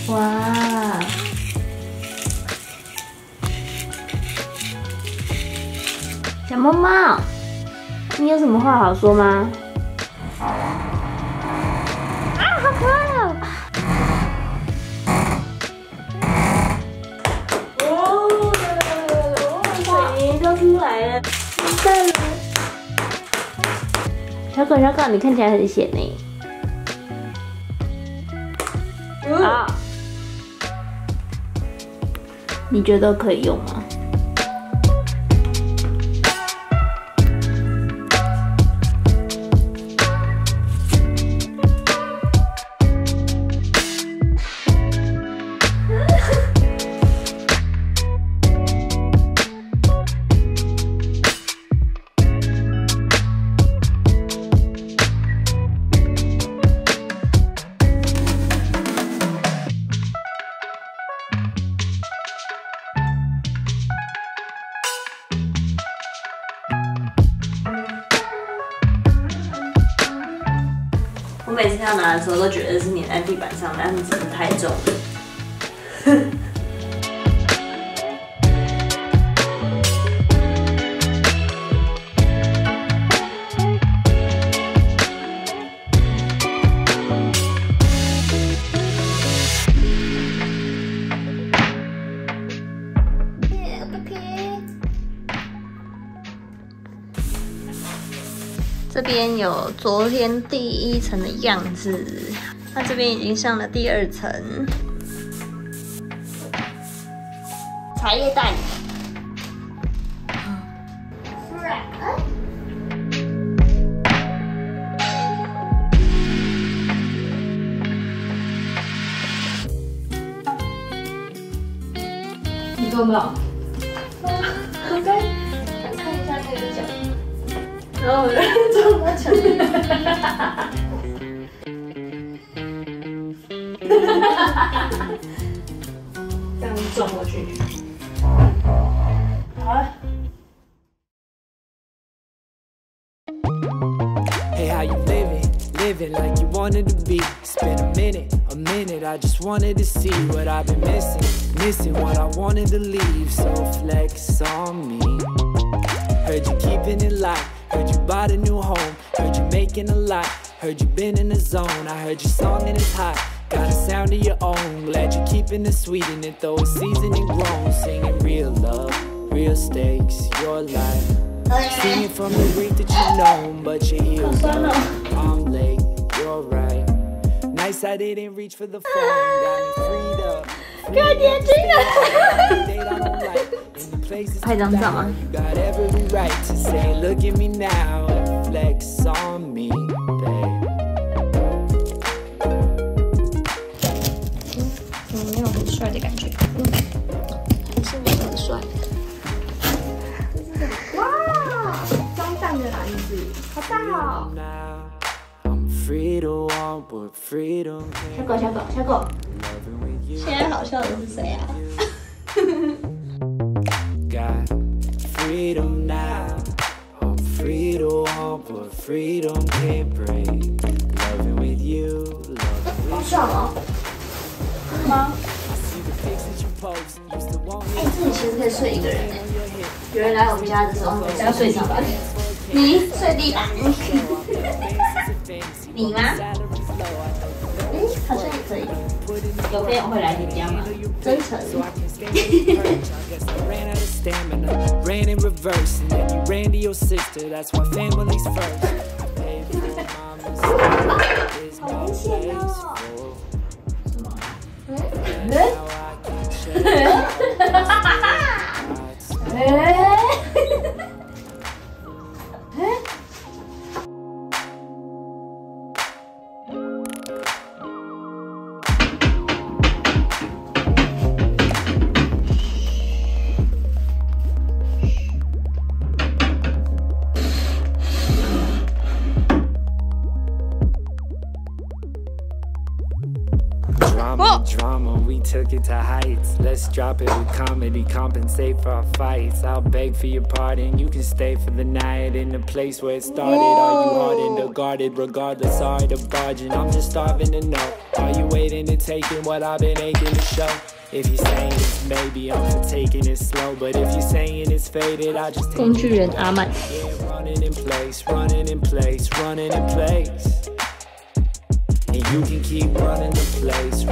哇！小猫猫，你有什么话好说吗？啊，好可爱哦！水泥都出来了，看了。小狗，你看起来很闲呢。好，你觉得可以用吗？我每次要拿的时候都觉得是粘在地板上，但是真的太重了。这边有昨天第1层的样子，那这边已经上了第2层。茶叶蛋，你做到？我在想看一下那个角。然后我就撞到墙壁，这样撞过去。好了。Hey, how you living? Living like you wanted to be. It's been a minute. I just wanted to see what I've been missing what I wanted to leave. So flex on me. Heard you keeping it light. Heard you bought a new home, heard you making a lot, heard you been in the zone, I heard your song and it's hot, got a sound of your own, glad you're keeping it sweet in it though it's seasoned and grown, singing real love, real stakes, your life, singing from the grief that you know, but you're healed up, I'm late, you're right, nice I didn't reach for the phone, got me freed up, 看眼睛了。拍张照吗？没有很帅的感觉，还是我很帅。哇，装蛋的篮子，好大哦！小狗，现在好笑的是谁啊？Freedom now, I'm free to want, but freedom can't break. Loving with you, loving with you. 吗？哎，这里其实可以睡一个人哎。有人来我们家的时候，要睡地板。你睡地板？你吗？好像也可以。有朋友会来你家吗？真诚。Ran in reverse, and then you ran to your sister. That's why family's first. I paid for your mama's is my place for. Now I can share. drama, we took it to heights. Let's drop it with comedy, compensate for our fights. I'll beg for your pardon, you can stay for the night in the place where it started. Are you hardened or guarded? Regardless, sorry to barging. I'm just starving to know. Are you waiting to take in what I've been aching to show? If you're saying it's maybe, I'm for taking it slow. But if you're saying it's faded, I just take it. 工具人阿曼 Running in place, running in place, running in place. And you can keep running the place.